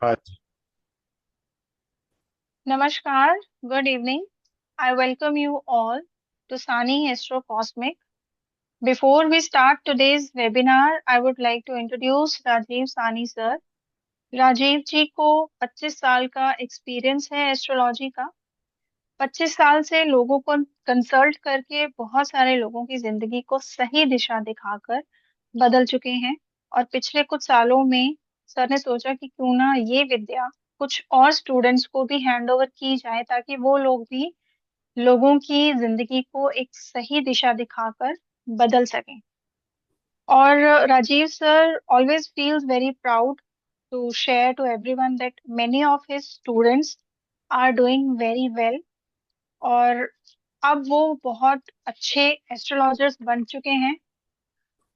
हाँ जी। Namaskar, good evening. I welcome you all to Sani Astro Cosmic. Before we start today's webinar, I would like to introduce Rajiv Sani sir. Rajiv जी को 25 साल का experience है astrology का। 25 साल से लोगों को कंसल्ट करके बहुत सारे लोगों की जिंदगी को सही दिशा दिखाकर बदल चुके हैं। और पिछले कुछ सालों में सर ने सोचा कि क्यों ना ये विद्या कुछ और स्टूडेंट्स को भी हैंड ओवर की जाए ताकि वो लोग भी लोगों की जिंदगी को एक सही दिशा दिखाकर बदल सकें। और Rajiv sir always feels very proud to share to everyone that many of his students are doing very well। और अब वो बहुत अच्छे एस्ट्रोलॉजर्स बन चुके हैं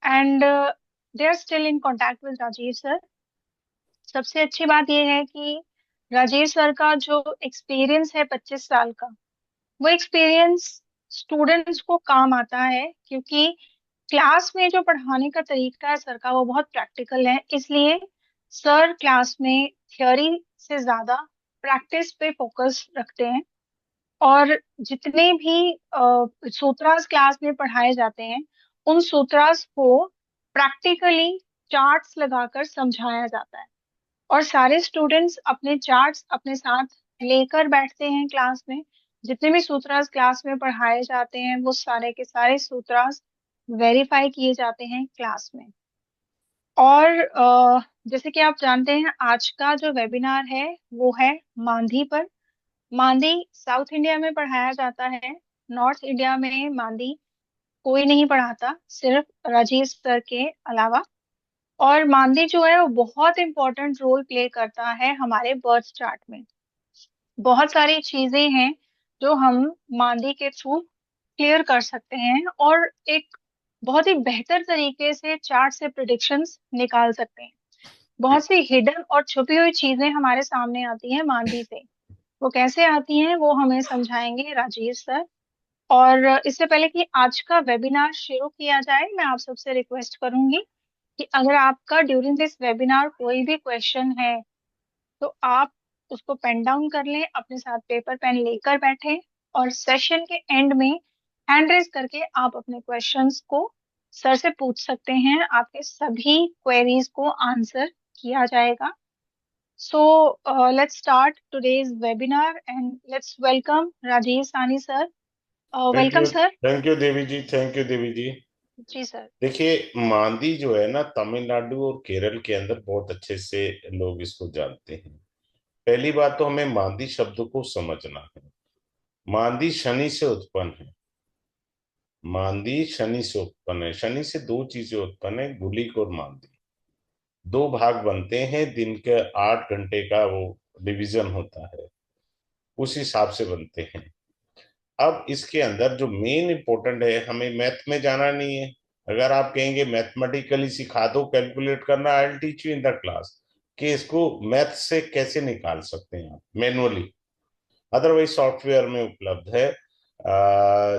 and they are still in contact with Rajiv sir. सबसे अच्छी बात यह है कि राजीव सर का जो एक्सपीरियंस है 25 साल का, वो एक्सपीरियंस स्टूडेंट्स को काम आता है, क्योंकि क्लास में जो पढ़ाने का तरीका है सर का वो बहुत प्रैक्टिकल है। इसलिए सर क्लास में थ्योरी से ज्यादा प्रैक्टिस पे फोकस रखते हैं। और जितने भी सूत्रास क्लास में पढ़ाए जाते हैं, उन सूत्रास को प्रैक्टिकली चार्ट्स लगाकर समझाया जाता है। और सारे स्टूडेंट्स अपने चार्ट्स अपने साथ लेकर बैठते हैं क्लास में। जितने भी सूत्रास क्लास में पढ़ाए जाते हैं वो सारे के सारे सूत्रास वेरीफाई किए जाते हैं क्लास में। और जैसे कि आप जानते हैं आज का जो वेबिनार है वो है मांदी पर। मांदी साउथ इंडिया में पढ़ाया जाता है, नॉर्थ इंडिया में मांदी कोई नहीं पढ़ाता सिर्फ राजीव सर के अलावा। और मांदी जो है वो बहुत इंपॉर्टेंट रोल प्ले करता है हमारे बर्थ चार्ट में। बहुत सारी चीजें हैं जो हम मांदी के थ्रू क्लियर कर सकते हैं और एक बहुत ही बेहतर तरीके से चार्ट से प्रिडिक्शंस निकाल सकते हैं। बहुत सी हिडन और छुपी हुई चीजें हमारे सामने आती हैं मांदी से। वो कैसे आती हैं वो हमें समझाएंगे राजीव सर। और इससे पहले कि आज का वेबिनार शुरू किया जाए, मैं आप सबसे रिक्वेस्ट करूंगी कि अगर आपका ड्यूरिंग दिस वेबिनार कोई भी क्वेश्चन है तो आप उसको पेन डाउन कर लें, अपने साथ पेपर पेन लेकर बैठें। और सेशन के एंड में हैंड रेज करके आप अपने क्वेश्चंस को सर से पूछ सकते हैं। आपके सभी क्वेरीज को आंसर किया जाएगा। So let's start today's webinar and let's welcome Rajiv Sani sir. Thank Welcome you, sir। Thank you Devi ji, thank you Devi ji. जी सर। देखिए, मांदी जो है ना, तमिलनाडु और केरल के अंदर बहुत अच्छे से लोग इसको जानते हैं। पहली बात तो हमें मांदी शब्द को समझना है। मांदी शनि से उत्पन्न है। मांदी शनि से उत्पन्न है। शनि से दो चीजें उत्पन्न है, गुलिक और मांदी। दो भाग बनते हैं, दिन के 8 घंटे का वो डिवीजन होता है, उस हिसाब से बनते हैं। अब इसके अंदर जो मेन इंपॉर्टेंट है, हमें मैथ में जाना नहीं है। अगर आप कहेंगे मैथमेटिकली सिखा दो, कैलकुलेट करना, आई will teach you in the class कि इसको मैथ से कैसे निकाल सकते हैं आप मैनुअली। अदरवाइज सॉफ्टवेयर में उपलब्ध है।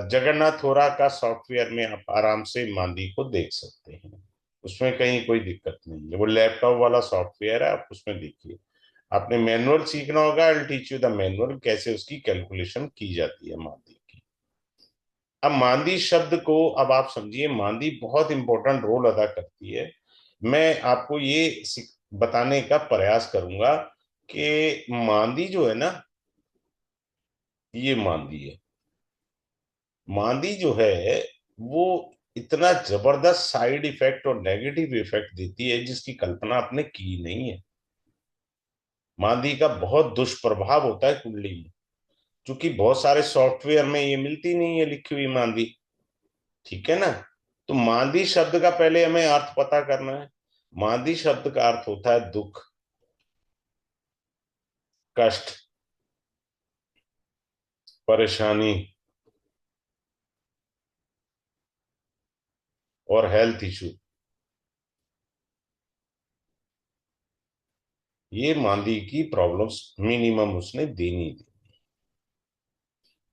जगन्नाथ होरा का सॉफ्टवेयर में आप आराम से मांदी को देख सकते हैं। उसमें कहीं कोई दिक्कत नहीं है, वो लैपटॉप वाला सॉफ्टवेयर है, आप उसमें देखिए। आपने मैनुअल सीखना होगा, आई will teach you the manual, कैसे उसकी कैलकुलेशन की जाती है मांदी की। अब मांदी शब्द को अब आप समझिए, मांदी बहुत इंपॉर्टेंट रोल अदा करती है। मैं आपको ये बताने का प्रयास करूंगा कि मांदी जो है ना, ये मांदी है। मांदी जो है वो इतना जबरदस्त साइड इफेक्ट और नेगेटिव इफेक्ट देती है जिसकी कल्पना आपने की नहीं है। मांदी का बहुत दुष्प्रभाव होता है कुंडली में, क्योंकि बहुत सारे सॉफ्टवेयर में ये मिलती नहीं है लिखी हुई मांदी। ठीक है ना। तो मांदी शब्द का पहले हमें अर्थ पता करना है। मांदी शब्द का अर्थ होता है दुख, कष्ट, परेशानी और हेल्थ इशू। ये मांदी की प्रॉब्लम्स मिनिमम उसने देनी थी।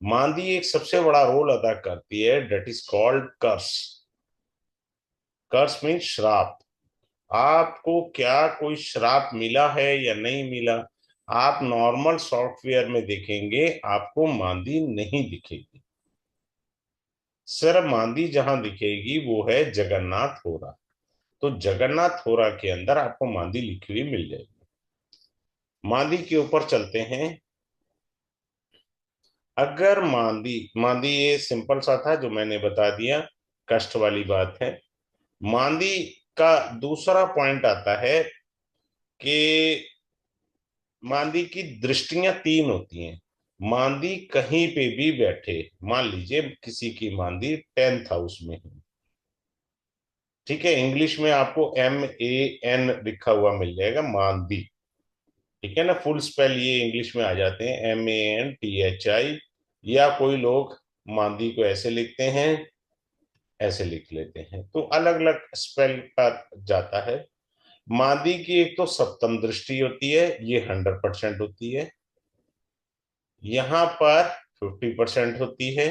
मांदी एक सबसे बड़ा रोल अदा करती है, that is called curse. Curse mean श्राप। आपको क्या कोई श्राप मिला है या नहीं मिला, आप नॉर्मल सॉफ्टवेयर में देखेंगे आपको मांदी नहीं दिखेगी। सिर्फ मांदी जहां दिखेगी वो है जगन्नाथ होरा। तो जगन्नाथ होरा के अंदर आपको मांदी लिखी हुई मिल जाएगी। मांदी के ऊपर चलते हैं। अगर मांदी मांदी ये सिंपल सा था जो मैंने बता दिया, कष्ट वाली बात है। मांदी का दूसरा पॉइंट आता है कि मांदी की दृष्टियां तीन होती हैं। मांदी कहीं पे भी बैठे, मान लीजिए किसी की मांदी 10th हाउस में है, ठीक है, इंग्लिश में आपको MAN लिखा हुआ मिल जाएगा मांदी, ठीक है ना, फुल स्पेल ये इंग्लिश में आ जाते हैं MANTHI, या कोई लोग मांदी को ऐसे लिखते हैं, ऐसे लिख लेते हैं, तो अलग अलग स्पेल का जाता है। मादी की एक तो सप्तम दृष्टि होती है, ये 100% होती है। यहां पर 50% होती है,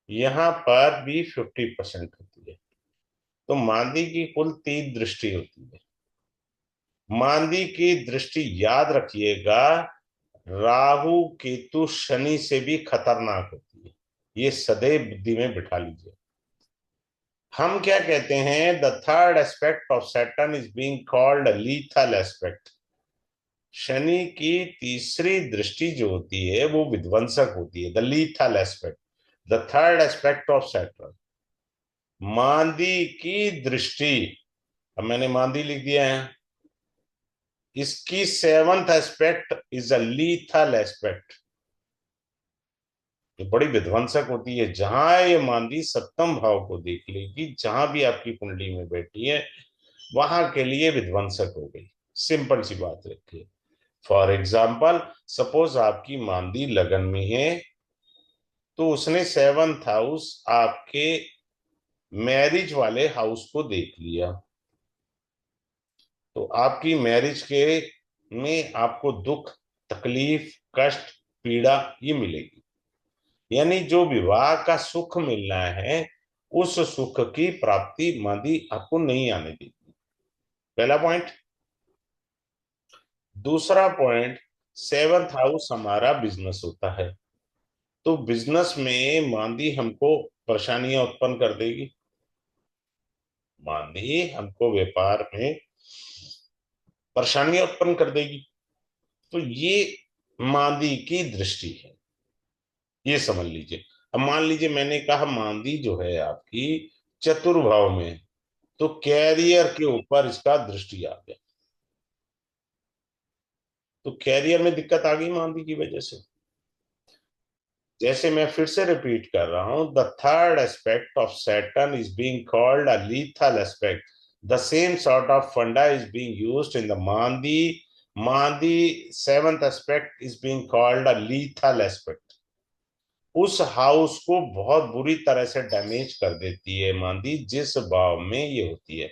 यहां पर भी 50% होती है। तो मादी की कुल 3 दृष्टि होती है। मादी की दृष्टि याद रखिएगा, राहु केतु शनि से भी खतरनाक होती है। ये सदैव बुद्धि में बिठा लीजिए। हम क्या कहते हैं, the third aspect of Saturn is being called lethal aspect. Shani की तीसरी दृष्टि जो होती है वो विध्वंसक होती है, the lethal aspect, the third aspect of Saturn. Mandi की दृष्टि, अब मैंने मांदी लिख दिया है, इसकी 7th aspect is a lethal aspect. ये बड़ी विध्वंसक होती है। जहां ये मांदी सप्तम भाव को देख लेगी, जहां भी आपकी कुंडली में बैठी है, वहां के लिए विध्वंसक हो गई। सिंपल सी बात रखिए। फॉर एग्जाम्पल, सपोज आपकी मांदी लगन में है, तो उसने 7th हाउस आपके मैरिज वाले हाउस को देख लिया, तो आपकी मैरिज के में आपको दुख, तकलीफ, कष्ट, पीड़ा ये मिलेगी। यानी जो विवाह का सुख मिलना है, उस सुख की प्राप्ति मादी आपको नहीं आने देगी। पहला पॉइंट। दूसरा पॉइंट, 7th हाउस हमारा बिजनेस होता है, तो बिजनेस में मांदी हमको परेशानियां उत्पन्न कर देगी। मांदी हमको व्यापार में परेशानियां उत्पन्न कर देगी। तो ये मांदी की दृष्टि है, ये समझ लीजिए। अब मान लीजिए मैंने कहा मांदी जो है आपकी चतुर्भाव में, तो कैरियर के ऊपर इसका दृष्टि आ गया, तो कैरियर में दिक्कत आ गई मांदी की वजह से। जैसे मैं फिर से रिपीट कर रहा हूं, the third aspect of Saturn is being called a lethal aspect. The same sort of funda is being used in the Mandi. Mandi 7th aspect is being called a lethal aspect. उस हाउस को बहुत बुरी तरह से damage कर देती है मांदी जिस भाव में ये होती है।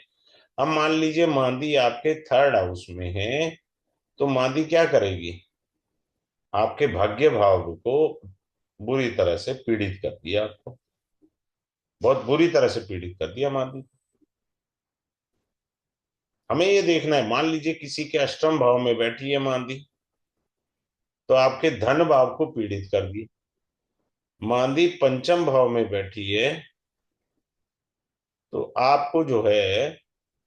अब मान लीजिए मांदी आपके 3rd हाउस में है, तो मांदी क्या करेगी, आपके भाग्य भाव को बुरी तरह से पीड़ित कर दिया, आपको बहुत बुरी तरह से पीड़ित कर दिया मांदी। हमें ये देखना है, मान लीजिए किसी के अष्टम भाव में बैठी है मांदी, तो आपके धन भाव को पीड़ित कर दी। मांदी पंचम भाव में बैठी है, तो आपको जो है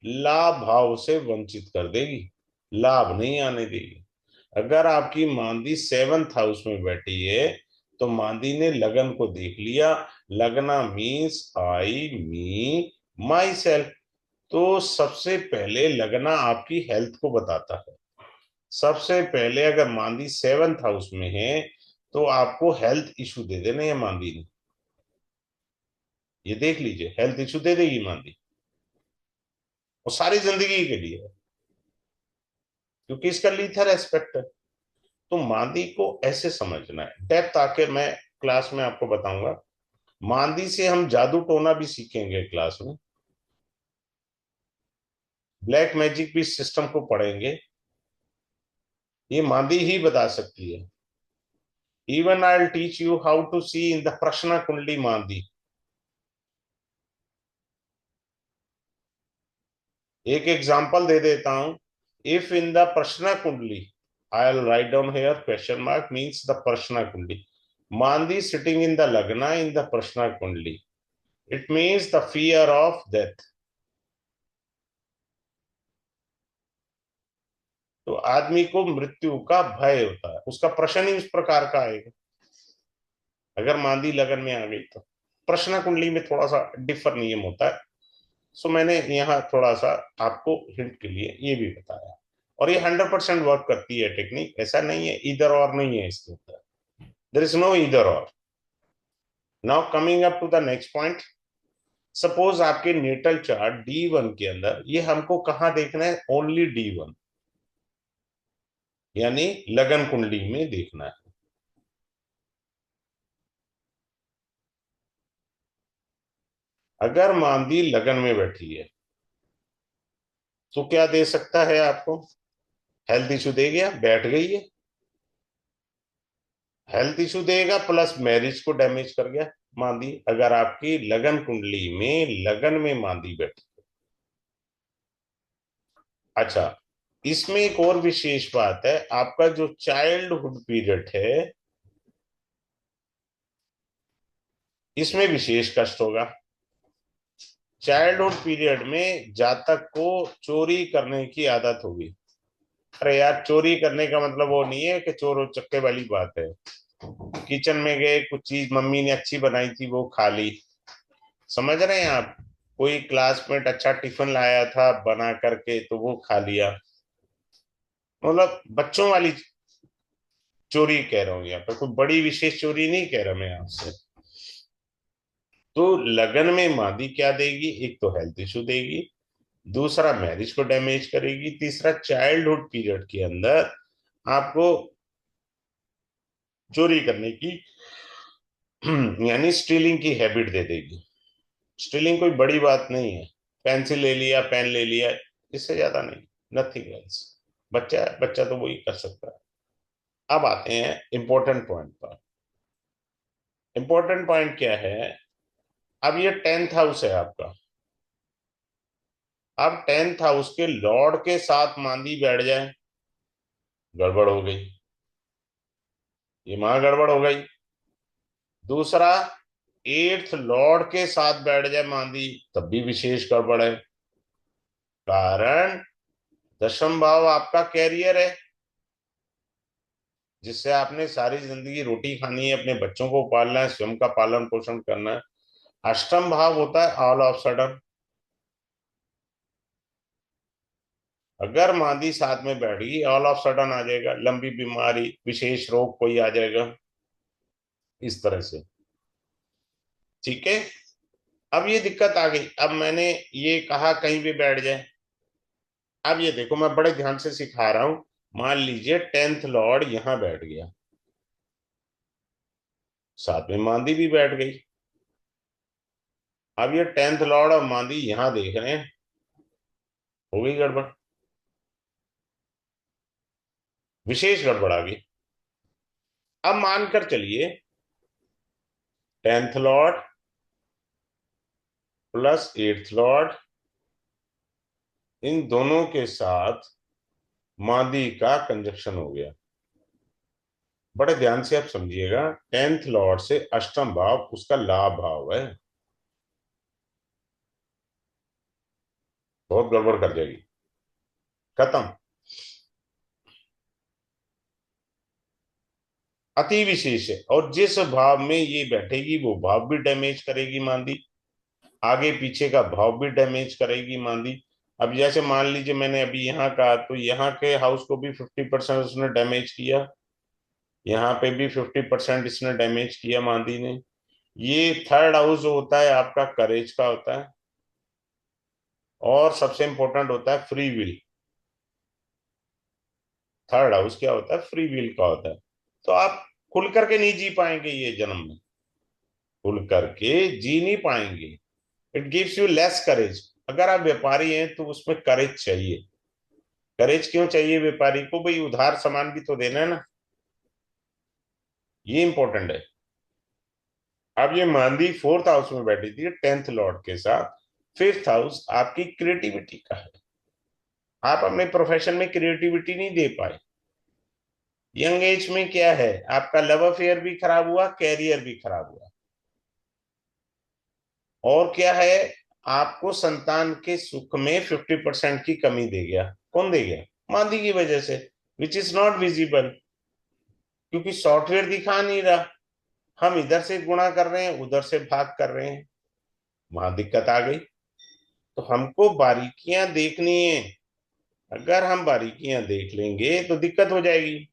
लाभ भाव से वंचित कर देगी, लाभ नहीं आने देगी। अगर आपकी मांदी 7th हाउस में बैठी है, तो मांदी ने लगन को देख लिया। लगना means I, me, my self. तो सबसे पहले लगना आपकी हेल्थ को बताता है। सबसे पहले अगर मांदी 7th हाउस में है, तो आपको हेल्थ इशू दे देने हैं मांदी ने। ये देख लीजिए, हेल्थ इशू दे देगी मांदी, वो सारी जिंदगी के लिए है, क्योंकि इसका लीथर एस्पेक्ट है। तो मांदी को ऐसे समझना है, डेप्थ आके मैं क्लास में आपको बताऊंगा। मांदी से हम जादू टोना भी सीखेंगे क्लास में, ब्लैक मैजिक भी सिस्टम को पढ़ेंगे। ये मांदी ही बता सकती है। Even I will teach you how to see in the प्रश्न कुंडली मांदी। एक एग्जांपल दे देता हूं। इफ इन द प्रश्न कुंडली, I will write down here question mark means the प्रश्न कुंडली, मांदी सिटिंग इन द लग्ना इन द प्रश्न कुंडली, it means the fear of death. तो आदमी को मृत्यु का भय होता है, उसका प्रश्न ही उस प्रकार का आएगा अगर मांदी लगन में आ गई तो। प्रश्न कुंडली में थोड़ा सा डिफर नियम होता है। सो मैंने यहाँ थोड़ा सा आपको हिंट के लिए ये भी बताया। और ये 100% वर्क करती है टेक्निक, ऐसा नहीं है इधर और नहीं है इसके ऊपर, देर इज नो इधर और। Now coming up to the next point. Suppose आपके नेटल चार्ट D1 के अंदर, ये हमको कहाँ देखना है, ओनली D1 यानी लगन कुंडली में देखना है। अगर मांदी लगन में बैठी है तो क्या दे सकता है आपको, हेल्थ इशू दे गया, बैठ गई है, हेल्थ इशू देगा प्लस मैरिज को डैमेज कर गया मांदी, अगर आपकी लगन कुंडली में लगन में मांदी बैठी। अच्छा, इसमें एक और विशेष बात है, आपका जो चाइल्डहुड पीरियड है इसमें विशेष कष्ट होगा। चाइल्डहुड पीरियड में जातक को चोरी करने की आदत होगी। अरे यार, चोरी करने का मतलब वो नहीं है कि चोर उचक्के वाली बात है। किचन में गए, कुछ चीज मम्मी ने अच्छी बनाई थी वो खा ली, समझ रहे हैं आप। कोई क्लासमेट अच्छा टिफिन लाया था बना करके तो वो खा लिया, मतलब बच्चों वाली चोरी कह रहा हूँ, यहाँ पे कोई बड़ी विशेष चोरी नहीं कह रहा मैं आपसे। तो लगन में मादी क्या देगी, एक तो हेल्थ इशू देगी, दूसरा मैरिज को डैमेज करेगी, तीसरा चाइल्डहुड पीरियड के अंदर आपको चोरी करने की यानी स्टीलिंग की हैबिट दे देगी। स्टीलिंग कोई बड़ी बात नहीं है, पेंसिल ले लिया, पेन ले लिया, इससे ज्यादा नहीं, नथिंग एल्स। बच्चा है, बच्चा तो वही कर सकता है। अब आते हैं इंपॉर्टेंट पॉइंट पर। इंपॉर्टेंट पॉइंट क्या है, अब ये 10th हाउस है आपका। अब 10th हाउस के लॉर्ड के साथ मांदी बैठ जाए, गड़बड़ हो गई, ये वहां गड़बड़ हो गई। दूसरा, 8th लॉर्ड के साथ बैठ जाए मांदी, तब भी विशेष गड़बड़ है। कारण, दशम भाव आपका कैरियर है, जिससे आपने सारी जिंदगी रोटी खानी है, अपने बच्चों को पालना है, स्वयं का पालन पोषण करना है। अष्टम भाव होता है ऑल ऑफ सडन, अगर मादी साथ में बैठ गई ऑल ऑफ सडन आ जाएगा, लंबी बीमारी, विशेष रोग कोई आ जाएगा, इस तरह से। ठीक है, अब ये दिक्कत आ गई। अब मैंने ये कहा कहीं भी बैठ जाए, अब ये देखो मैं बड़े ध्यान से सिखा रहा हूं। मान लीजिए 10th लॉर्ड यहां बैठ गया, साथ में मादी भी बैठ गई। अब ये 10th लॉर्ड और मादी यहां देख रहे हैं, हो गई गड़बड़, विशेष गड़बड़ आ गई। अब मानकर चलिए 10th Lord plus 8th Lord, इन दोनों के साथ मादी का कंजक्शन हो गया। बड़े ध्यान से आप समझिएगा, 10th लॉर्ड से अष्टम भाव उसका लाभ भाव है, बहुत गड़बड़ कर जाएगी, खत्म। अति विशेष है, और जिस भाव में ये बैठेगी वो भाव भी डैमेज करेगी मांदी, आगे पीछे का भाव भी डैमेज करेगी मांदी। अब जैसे मान लीजिए मैंने अभी यहाँ कहा, तो यहाँ के हाउस को भी 50% उसने डैमेज किया, यहाँ पे भी 50% इसने डैमेज किया मांदी ने। ये थर्ड हाउस जो होता है आपका करेज का होता है, और सबसे इंपॉर्टेंट होता है फ्री विल। थर्ड हाउस क्या होता है, फ्री विल का होता है। तो आप खुल करके नहीं जी पाएंगे ये जन्म में, खुल करके जी नहीं पाएंगे। इट गिव्स यू लेस करेज। अगर आप व्यापारी हैं तो उसमें करेज चाहिए। करेज क्यों चाहिए व्यापारी को, भाई उधार सामान भी तो देना है ना, ये इंपॉर्टेंट है। अब ये मांदी 4th हाउस में बैठी थी 10th लॉर्ड के साथ, 5th हाउस आपकी क्रिएटिविटी का है। आप अपने प्रोफेशन में क्रिएटिविटी नहीं दे पाए। यंग एज में क्या है, आपका लव अफेयर भी खराब हुआ, कैरियर भी खराब हुआ, और क्या है, आपको संतान के सुख में 50% की कमी दे गया। कौन दे गया? मादी की वजह से, विच इज नॉट विजिबल, क्योंकि सॉफ्टवेयर दिखा नहीं रहा। हम इधर से गुणा कर रहे हैं, उधर से भाग कर रहे हैं, वहां दिक्कत आ गई। तो हमको बारीकियां देखनी है। अगर हम बारीकियां देख लेंगे तो दिक्कत हो जाएगी।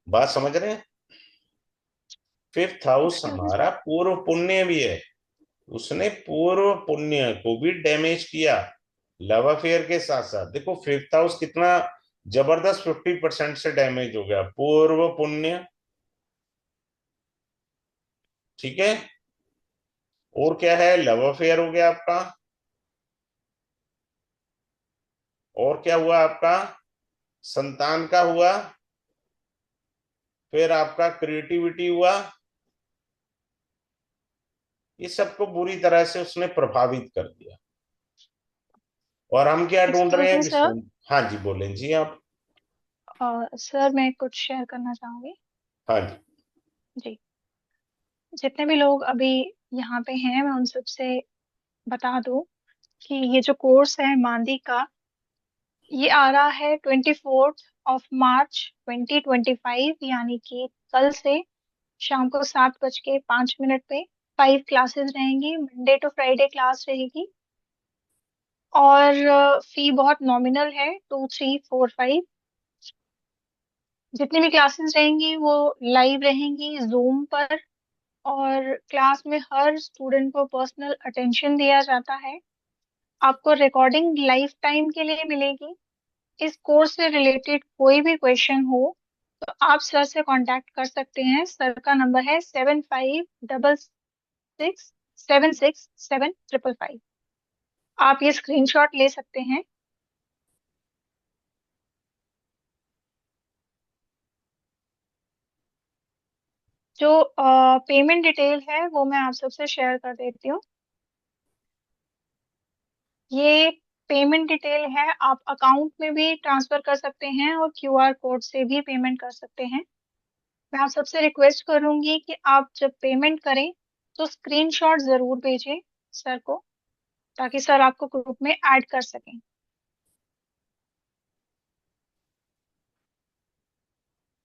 बात समझ रहे हैं? फिफ्थ हाउस एक्सक्यूज मी हमारा सर। पूर्व पुण्य भी है। उसने पूर्व पुण्य को भी डैमेज किया। लव अफेयर के साथ साथ देखो फिफ्थ हाउस कितना जबरदस्त, 50% से डैमेज हो गया पूर्व पुण्य। ठीक है। और क्या है, लव अफेयर हो गया आपका। और क्या हुआ आपका? संतान का हुआ। फिर आपका क्रिएटिविटी हुआ। ये सबको बुरी तरह से उसने प्रभावित कर दिया। और हम क्या ढूंढ रहे एक्सक्यूज हैं मी कि सर। हाँ जी, बोलें जी आप। सर मैं कुछ शेयर करना चाहूंगी। हाँ जी। जी। जितने भी लोग अभी यहाँ पे हैं, मैं उन सबसे बता दूं कि ये जो कोर्स है मांदी का, ये आ रहा है 24 मार्च 2025, यानी कि कल से शाम को 7:05 पे 5 क्लासेस रहेंगी। मंडे टू फ्राइडे क्लास रहेगी। और फी बहुत नॉमिनल है, 2345। जितनी भी क्लासेस रहेंगी वो लाइव रहेंगी जूम पर। और क्लास में हर स्टूडेंट को पर्सनल अटेंशन दिया जाता है। आपको रिकॉर्डिंग लाइफ टाइम के लिए मिलेगी। इस कोर्स से रिलेटेड कोई भी क्वेश्चन हो तो आप सर से कांटेक्ट कर सकते हैं। सर का नंबर है 7566 76755। आप ये स्क्रीनशॉट ले सकते हैं। जो पेमेंट डिटेल है वो मैं आप सबसे शेयर कर देती हूँ। ये पेमेंट डिटेल है, आप अकाउंट में भी ट्रांसफर कर सकते हैं और क्यूआर कोड से भी पेमेंट कर सकते हैं। मैं आप सबसे रिक्वेस्ट करूंगी कि आप जब पेमेंट करें तो स्क्रीनशॉट जरूर भेजें सर को, ताकि सर आपको ग्रुप में ऐड कर सकें।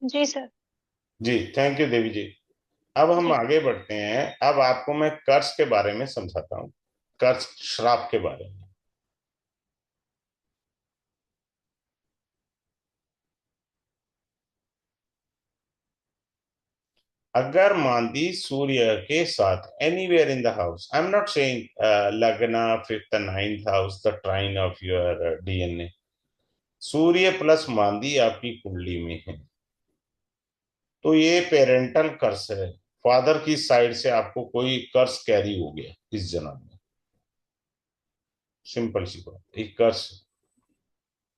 जी sir. Ji thank you Devi जी। अब हम जी। आगे बढ़ते हैं। अब आपको मैं कर्ज के बारे में समझाता हूँ, कर्ज श्राप के बारे में। अगर मांदी सूर्य के साथ anywhere in the house, I am not saying lagna fifth ninth house, the trine of your DNA, सूर्य प्लस मांदी आपकी कुंडली में है, तो ये पेरेंटल कर्ज है। फादर की साइड से आपको कोई कर्ज कैरी हो गया इस जन्म में। सिंपल सी बात, एक कर्ज।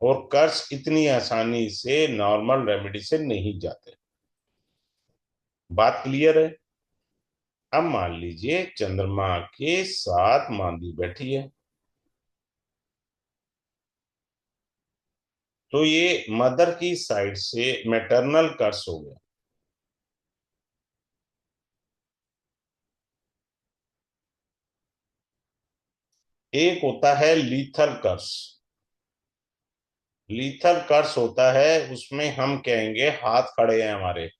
और कर्ज इतनी आसानी से नॉर्मल रेमेडी से नहीं जाते। बात क्लियर है? अब मान लीजिए चंद्रमा के साथ मांदी बैठी है, तो ये मदर की साइड से मैटरनल कर्ज हो गया। एक होता है लीथल कर्ज। लीथल कर्ज होता है, उसमें हम कहेंगे हाथ खड़े हैं हमारे,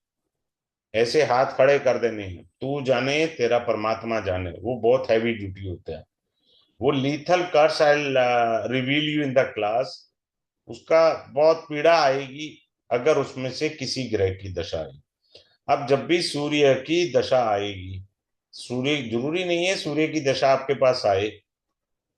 ऐसे हाथ खड़े कर देने हैं, तू जाने तेरा परमात्मा जाने, वो बहुत हैवी ड्यूटी होता है। वो lethal curse I reveal you in the class. उसका बहुत पीड़ा आएगी अगर उसमें से किसी ग्रह की दशा आई। अब जब भी सूर्य की दशा आएगी, सूर्य जरूरी नहीं है सूर्य की दशा आपके पास आए।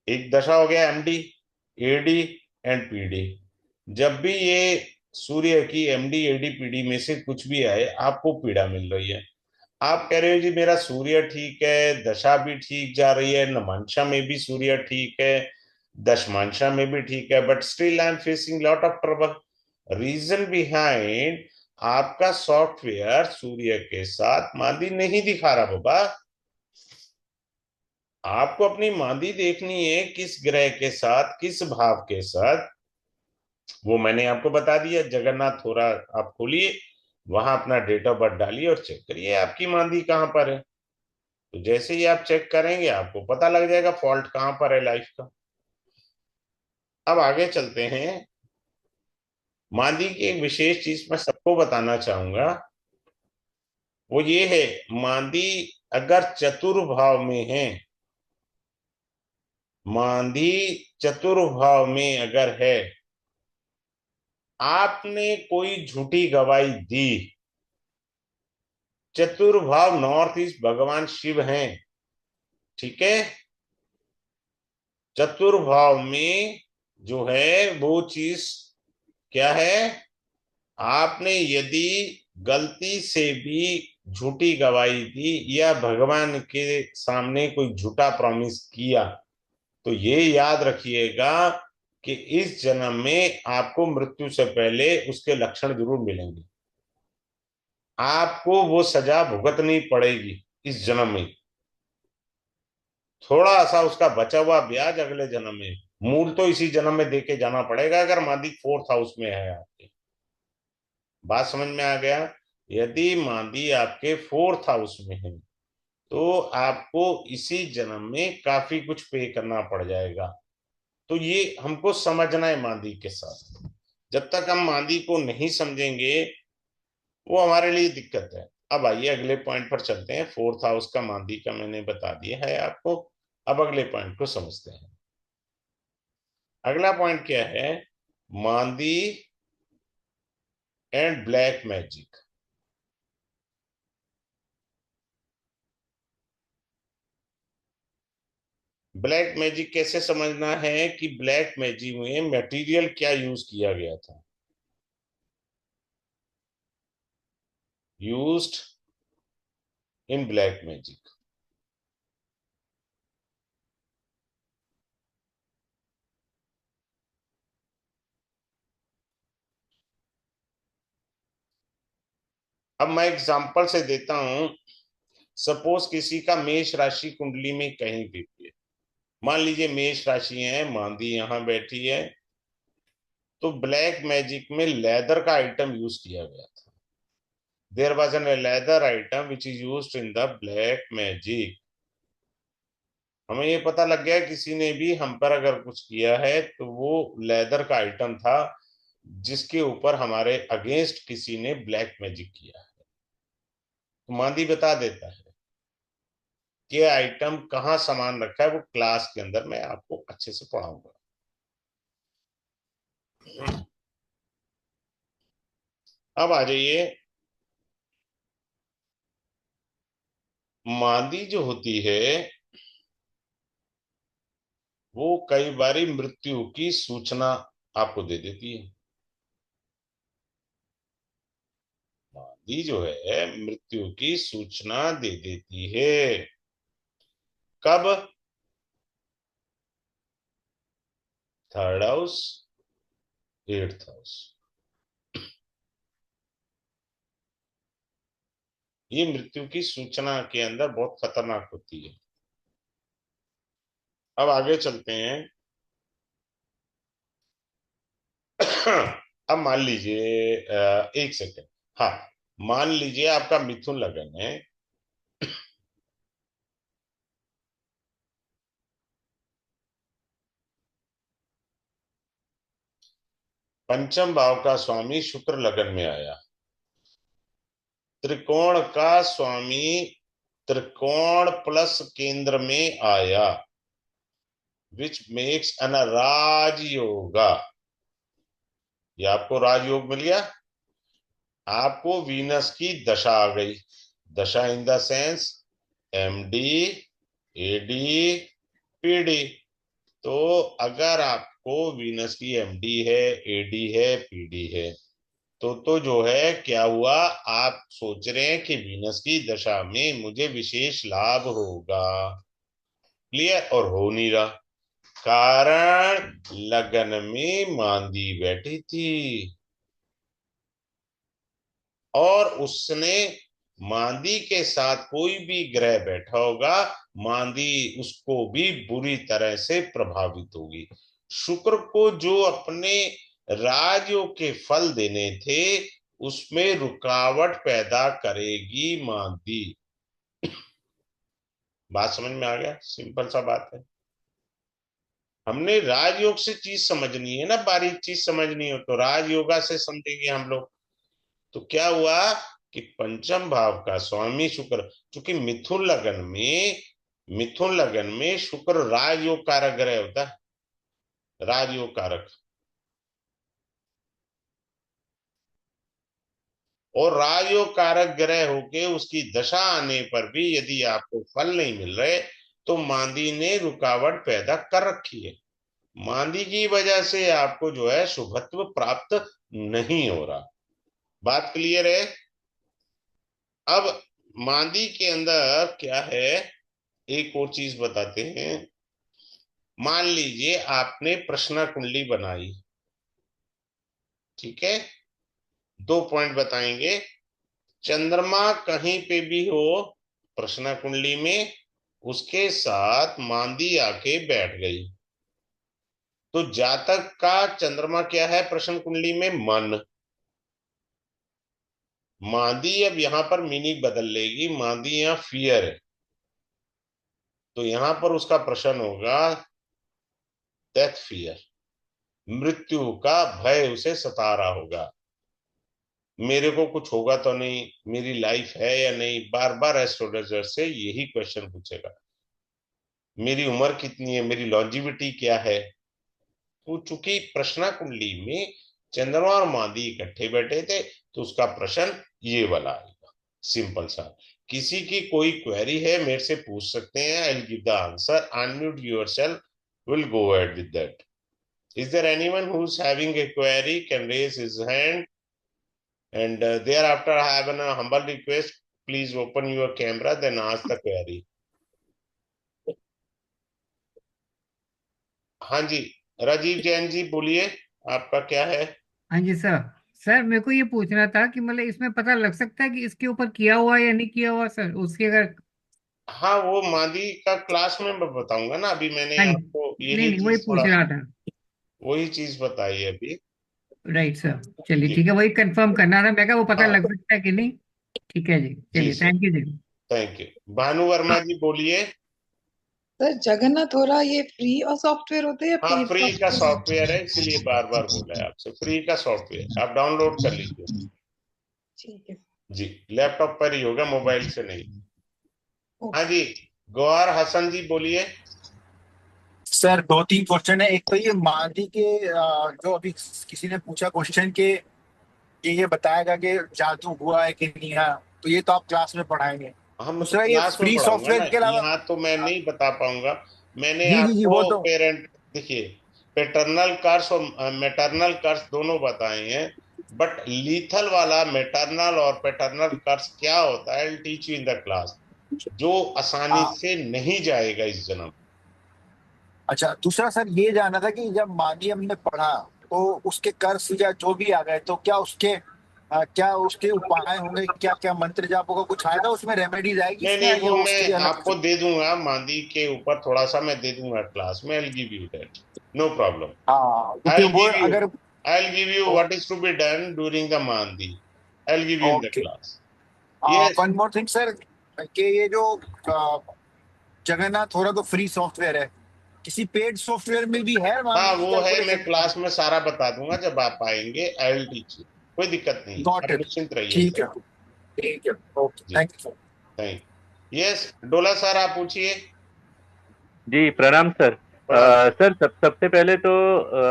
एक दशा हो गया एमडी, एडी एंड पीडी। जब भी ये सूर्य की एमडी एडी पीडी में से कुछ भी आए, आपको पीड़ा मिल रही है। आप कह रहे हो जी मेरा सूर्य ठीक है, दशा भी ठीक जा रही है, नमांशा में भी सूर्य ठीक है, दशमांशा में भी ठीक है, but still I am facing lot of trouble. Reason behind, आपका सॉफ्टवेयर सूर्य के साथ मादी नहीं दिखा रहा बाबा। आपको अपनी मादी देखनी है किस ग्रह के साथ, किस भाव के साथ, वो मैंने आपको बता दिया। जगन्नाथ थोड़ा आप खोलिए, वहां अपना डेट ऑफ बर्थ डालिए और चेक करिए आपकी मादी कहाँ पर है। तो जैसे ही आप चेक करेंगे आपको पता लग जाएगा फॉल्ट कहाँ पर है लाइफ का। अब आगे चलते हैं। मादी की एक विशेष चीज मैं सबको बताना चाहूंगा, वो ये है, मादी अगर चतुर्भाव में है, मादी चतुर्भाव में अगर है, आपने कोई झूठी गवाही दी, चतुर्भाव नॉर्थ ईस्ट भगवान शिव हैं, ठीक है। चतुर्भाव में जो है वो चीज क्या है, आपने यदि गलती से भी झूठी गवाही दी या भगवान के सामने कोई झूठा प्रॉमिस किया, तो ये याद रखिएगा कि इस जन्म में आपको मृत्यु से पहले उसके लक्षण जरूर मिलेंगे। आपको वो सजा भुगतनी पड़ेगी इस जन्म में। थोड़ा सा उसका बचा हुआ ब्याज अगले जन्म में, मूल तो इसी जन्म में देके जाना पड़ेगा अगर मादी फोर्थ हाउस में है आपके। बात समझ में आ गया। यदि मादी आपके फोर्थ हाउस में है तो आपको इसी जन्म में काफी कुछ पे करना पड़ जाएगा। तो ये हमको समझना है मादी के साथ। जब तक हम मादी को नहीं समझेंगे वो हमारे लिए दिक्कत है। अब आइए अगले पॉइंट पर चलते हैं। फोर्थ हाउस का मादी का मैंने बता दिया है आपको। अब अगले पॉइंट को समझते हैं। अगला पॉइंट क्या है, Mandi and black magic. Black magic कैसे समझना है कि ब्लैक मैजिक में मटेरियल क्या यूज किया गया था। यूज्ड इन ब्लैक मैजिक, अब मैं एग्जांपल से देता हूं। सपोज किसी का मेष राशि कुंडली में कहीं भी है, मान लीजिए मेष राशि है, मांदी यहां बैठी है, तो ब्लैक मैजिक में लेदर का आइटम यूज किया गया था। There was an leather item which is used in the black magic. हमें ये पता लग गया किसी ने भी हम पर अगर कुछ किया है तो वो लेदर का आइटम था जिसके ऊपर हमारे अगेंस्ट किसी ने ब्लैक मैजिक किया है। तो मांदी बता देता है कि आइटम कहाँ सामान रखा है, वो क्लास के अंदर मैं आपको अच्छे से पढ़ाऊंगा। अब आ जाइए। मादी जो होती है वो कई बारी मृत्यु की सूचना आपको दे देती है। मादी जो है मृत्यु की सूचना दे देती है। कब? Third house, eighth house. ये मृत्यु की सूचना के अंदर बहुत खतरनाक होती है। अब आगे चलते हैं। अब मान लीजिए एक सेकेंड। हाँ, मान लीजिए आपका मिथुन लगन है, पंचम भाव का स्वामी शुक्र लगन में आया, त्रिकोण का स्वामी त्रिकोण प्लस केंद्र में आया, विच मेक्स अन राजयोगा। ये आपको राजयोग मिल गया। आपको वीनस की दशा आ गई। दशा in the sense MD, AD, PD. तो अगर आपको वीनस की एमडी है, एडी है, पीडी है, तो जो है क्या हुआ, आप सोच रहे हैं कि वीनस की दशा में मुझे विशेष लाभ होगा। क्लियर? और हो नहीं रहा। कारण लगन में मांदी बैठी थी और उसने मांदी के साथ कोई भी ग्रह बैठा होगा, मांदी उसको भी बुरी तरह से प्रभावित होगी। शुक्र को जो अपने राजयोग के फल देने थे उसमें रुकावट पैदा करेगी मांदी। बात समझ में आ गया? सिंपल सा बात है। हमने राजयोग से चीज समझनी है ना, बारीक चीज समझनी हो तो राजयोगा से समझेंगे हम लोग। तो क्या हुआ कि पंचम भाव का स्वामी शुक्र, चूंकि मिथुन लगन में शुक्र राजयोग कारक ग्रह होता है, राजयोग कारक। और राजयोग कारक ग्रह होके उसकी दशा आने पर भी यदि आपको फल नहीं मिल रहे तो मांदी ने रुकावट पैदा कर रखी है। मांदी की वजह से आपको जो है शुभत्व प्राप्त नहीं हो रहा। बात क्लियर है? अब मांदी के अंदर क्या है, एक और चीज बताते हैं। मान लीजिए आपने प्रश्न कुंडली बनाई, ठीक है, 2 पॉइंट बताएंगे। चंद्रमा कहीं पे भी हो प्रश्न कुंडली में, उसके साथ मांदी आके बैठ गई, तो जातक का चंद्रमा क्या है प्रश्न कुंडली में? मन। मांदी अब यहां पर मीनिंग बदल लेगी, मांदी यहां फियर है, तो यहां पर उसका प्रश्न होगा डेथ फियर, मृत्यु का भय उसे सता रहा होगा। मेरे को कुछ होगा तो नहीं, मेरी लाइफ है या नहीं, बार बार एस्ट्रोलॉजर से यही क्वेश्चन पूछेगा। मेरी उम्र कितनी है, मेरी लॉन्जिविटी क्या है। तो चूंकि प्रश्न कुंडली में चंद्रमा और मादी इकट्ठे बैठे थे तो उसका प्रश्न ये वाला आएगा। सिंपल सा। किसी की कोई क्वेरी है मेरे से पूछ सकते हैं, I will give the answer, unmute yourself, will go ahead with that. Is there anyone who is having a query can raise his hand, and thereafter I have a humble request, please open your camera then ask the query. हाँ जी, राजीव जैन जी बोलिए, आपका क्या है? हाँ जी sir. Sir मेरे को ये पूछना था कि मतलब इसमें पता लग सकता है कि इसके ऊपर किया हुआ है या नहीं किया हुआ सर, उसकी अगर। हाँ, वो मादी का क्लास में मैं बताऊंगा ना, अभी मैंने हाँ जी। आपको नहीं यही नहीं, वही चीज पूछ थोड़ा, रहा था। वही चीज बताई है अभी। Right sir. चलिए जी। ठीक है, वही कंफर्म करना था, मैं कहा वो पता हाँ लग सकता है कि नहीं। ठीक है जी, जी चलिए, सर, थैंक यू जी। Thank you. भानु वर्मा जी बोलिए। सर जगन्नाथ हो रहा, ये फ्री और सॉफ्टवेयर होते हैं या हाँ, पेड फ्री का सॉफ्टवेयर? सॉफ्टवेयर है, इसीलिए बार बार बोला है आपसे, फ्री का सॉफ्टवेयर आप डाउनलोड कर लीजिए। ठीक है। जी, लैपटॉप पर ही होगा, मोबाइल से नहीं। हाँ ओके। जी, गौहर हसन जी बोलिए। सर 2-3 क्वेश्चन है। एक तो ये मादी के जो अभी किसी ने पूछा क्वेश्चन के, ये बताएगा कि जादू हुआ है कि नहीं हुआ, तो ये तो आप क्लास में पढ़ाएंगे। हम तो दूसरा ये क्लास में फ्री पढ़ाऊंगा ना, सॉफ्टवेयर के अलावा। यहाँ तो मैं नहीं बता पाऊंगा। मैंने जी जी जी, वो आपको तो। पेरेंट, देखिए, पेटर्नल कर्स और मैटरनल कर्स दोनों बताए हैं, बट लीथल वाला मैटरनल और पैटर्नल कर्स क्या होता है, teach you in the class, जो आसानी हाँ, से नहीं जाएगा इस जन्म। अच्छा, दूसरा सर ये जानना था कि जब मादी हमने पढ़ा तो उसके कर्स या जो भी आ गए, तो क्या उसके उपाय होंगे, क्या क्या मंत्र जाप होगा, कुछ आएगा उसमें, रेमेडीज आएगी नहीं इसमें, नहीं, या वो उसके मैं लिए अलग आपको से? दे दूंगा, मांदी के ऊपर थोड़ा सा मैं दे दूंगा क्लास में, I give you that, no problem. हाँ, क्योंकि I'll वो give you, अगर। I'll give you what is to be done during the Mandi. I'll give you in the okay. class. Yes, one more thing sir, कि ये जो अ, जगन्नाथ हो रहा तो फ्री सॉफ्टवेयर है, किसी पेड सॉफ्टवेयर में भी है हाँ मांदी की वो है, मैं कैलकुलेशन? क्लास में सारा बता दूंगा जब आप आएंगे, आई विल टीच यू, कोई दिक्कत नहीं, गॉट आप इट। निश्चिंत रहिए ठीक सर। है, ठीक है, ओके, जी, thank you sir. Thank yes, Dola sir आप पूछिए। जी प्रणाम सर। प्रणाम। सर सबसे पहले तो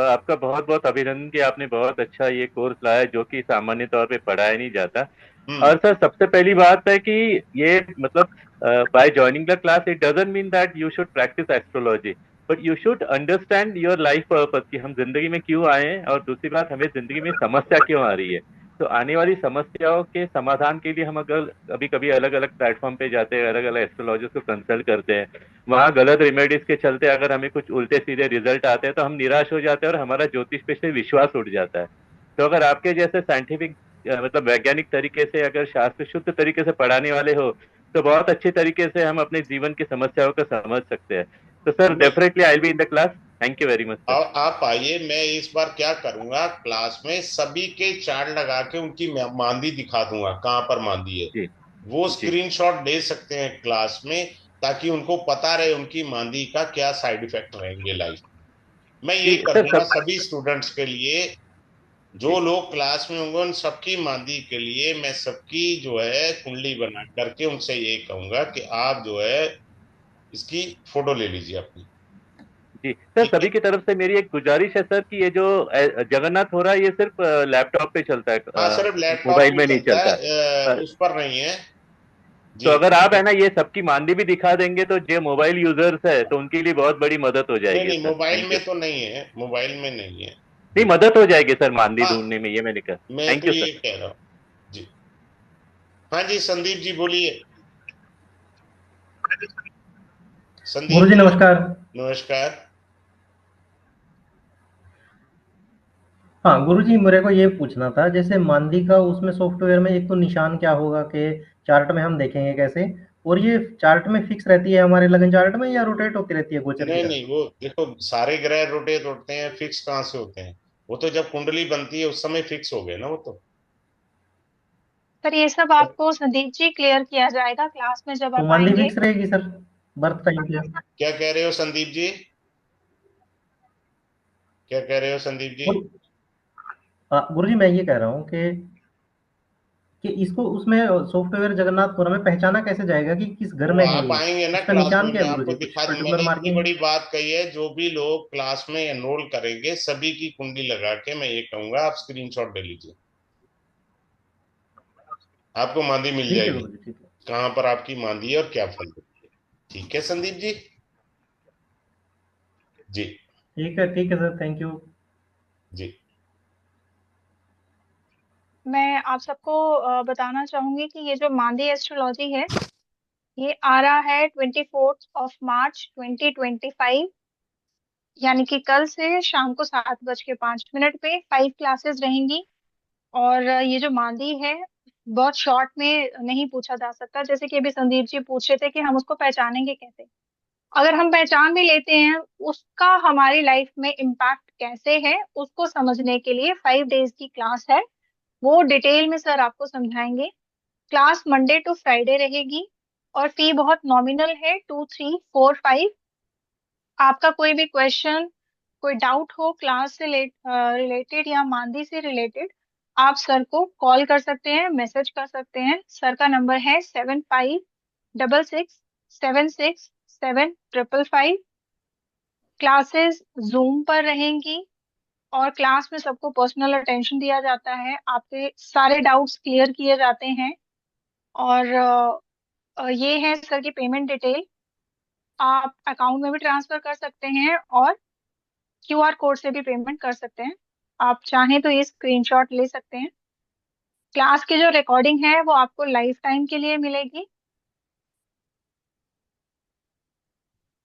आपका बहुत बहुत अभिनंदन कि आपने बहुत अच्छा ये कोर्स लाया जो कि सामान्य तौर पे पढ़ाया नहीं जाता। हम्म। और सर सबसे पहली बात है कि ये मतलब by joining the class it doesn't mean that you should practice astrology, but you should understand your life purpose कि हम जिंदगी में क्यों आए हैं, और दूसरी बात हमें जिंदगी में समस्या क्यों आ रही है। तो आने वाली समस्याओं के समाधान के लिए हम अगर कभी कभी अलग अलग प्लेटफॉर्म पे जाते हैं, अलग अलग एस्ट्रोलॉजर्स को कंसल्ट करते हैं, वहां गलत रेमेडीज के चलते अगर हमें कुछ उल्टे सीधे रिजल्ट आते हैं तो हम निराश हो जाते हैं और हमारा ज्योतिष पे से विश्वास उठ जाता है। तो अगर आपके जैसे साइंटिफिक मतलब वैज्ञानिक तरीके से अगर शास्त्र शुद्ध तरीके से पढ़ाने वाले हो तो बहुत अच्छे तरीके से हम अपने जीवन की समस्याओं को समझ सकते हैं। तो सर मैं definitely I will be in the class. Thank you very much sir. आप आइए, मैं इस बार क्या करूंगा, क्लास में सभी के चार्ट लगा के उनकी मांदी दिखा दूंगा, कहाँ पर मांदी है। जी वो जी स्क्रीनशॉट ले सकते हैं क्लास में, ताकि उनको पता रहे उनकी मांदी का क्या साइड इफेक्ट रहेंगे लाइफ में। मैं जी यही कर सर दूंगा सब सभी स्टूडेंट्स के लिए, जी जो लोग क्लास में होंगे उन सबकी मांदी के लिए मैं सबकी जो है कुंडली बना करके उनसे ये कहूंगा कि आप जो है इसकी फोटो ले लीजिए अपनी। जी सर, ठीक है। सभी की तरफ से मेरी एक गुजारिश है सर कि ये जो जगन्नाथ हो रहा है ये सिर्फ लैपटॉप पे चलता हाँ, है, सिर्फ लैपटॉप मोबाइल में में नहीं चलता चलता। है, उस पर नहीं है। तो जी। अगर आप है ना ये सबकी मांदी भी दिखा देंगे तो जो मोबाइल यूजर्स है तो उनके लिए बहुत बड़ी मदद हो नहीं जाएगी नहीं, सर। Mobile thank you. में तो नहीं है, मोबाइल में नहीं है। नहीं, जी। मदद हो जाएगी सर मांदी हाँ, ढूंढने में, ये मैंने कहा। मैं थैंक तो यू ये सर। कह रहा हूँ। जी। हाँ जी, संदीप जी बोलिए। संदीप गुरुजी जी। नमस्कार। नमस्कार। हाँ गुरुजी, मेरे को ये पूछना था, जैसे मांदी का उसमें सॉफ्टवेयर में एक तो निशान क्या होगा कि चार्ट में हम देखेंगे कैसे, और ये चार्ट में फिक्स रहती है हमारे लगन चार्ट में या रोटेट होती रहती है गोचर की नहीं तरह? नहीं, वो देखो, सारे ग्रह रोटेट होते हैं, फिक्स कहाँ से होते हैं? वो तो जब कुंडली बनती है उस समय फिक्स हो गए ना वो तो। सर ये सब आपको संदीप जी क्लियर किया जाएगा क्लास में जब तो आप मांदी आएंगे। फिक्स रहेगी सर, बर्थ टाइम पे? क्या कह रहे हो संदीप जी? क्या कह रहे हो संदीप जी? और गुरुजी मैं ये कह रहा हूँ कि इसको उसमें सॉफ्टवेयर जगन्नाथपुरम में पहचाना कैसे जाएगा कि किस घर वो में है आप ये? आएंगे ना इसका क्लास में, निशान क्या मैं है आपको गुरुजी, कुछ दिखा दूं। पर्टिकुलर मैंने इतनी मार्किंग? बड़ी बात कही है, जो भी लोग क्लास में एनरोल करेंगे सभी की कुंडली लगा के मैं ये कहूंगा आप स्क्रीनशॉट ले लीजिए, आपको मांदी मिल ठीक है जाएगी, गुरुजी, ठीक है। कहाँ पर आपकी मांदी है और क्या फल है। ठीक है संदीप जी। जी। ठीक है सर, थैंक यू। जी। मैं आप सबको बताना चाहूंगी कि ये जो मांदी एस्ट्रोलॉजी है ये आ रहा है 24 मार्च 2025, यानी कि कल से शाम को 7:05 पे 5 क्लासेस रहेंगी। और ये जो मांदी है बहुत शॉर्ट में नहीं पूछा जा सकता, जैसे कि अभी संदीप जी पूछ रहे थे कि हम उसको पहचानेंगे कैसे। अगर हम पहचान भी लेते हैं उसका हमारी लाइफ में इम्पैक्ट कैसे है उसको समझने के लिए 5 डेज की क्लास है, वो डिटेल में सर आपको समझाएंगे। क्लास मंडे टू फ्राइडे रहेगी और फी बहुत नॉमिनल है, 2345। आपका कोई भी क्वेश्चन, कोई डाउट हो क्लास से रिलेटेड या मांदी से रिलेटेड, आप सर को कॉल कर सकते हैं, मैसेज कर सकते हैं। सर का नंबर है 7566 76755। क्लासेस जूम पर रहेंगी और क्लास में सबको पर्सनल अटेंशन दिया जाता है, आपके सारे डाउट्स क्लियर किए जाते हैं। और ये है सर की पेमेंट डिटेल, आप अकाउंट में भी ट्रांसफर कर सकते हैं और क्यूआर कोड से भी पेमेंट कर सकते हैं। आप चाहें तो ये स्क्रीनशॉट ले सकते हैं। क्लास की जो रिकॉर्डिंग है वो आपको लाइफ टाइम के लिए मिलेगी।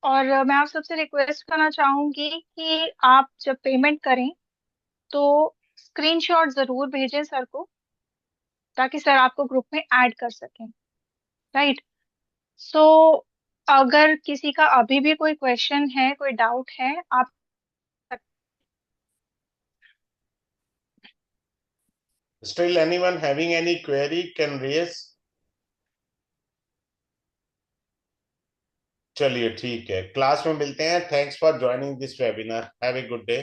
और मैं आप सबसे रिक्वेस्ट करना चाहूंगी कि आप जब पेमेंट करें तो स्क्रीनशॉट जरूर भेजें सर को, ताकि सर आपको ग्रुप में ऐड कर सकें। राइट। सो अगर किसी का अभी भी कोई क्वेश्चन है, कोई डाउट है, आप Still anyone having any query can raise? चलिए ठीक है, क्लास में मिलते हैं। Thanks for joining this webinar, have a good day.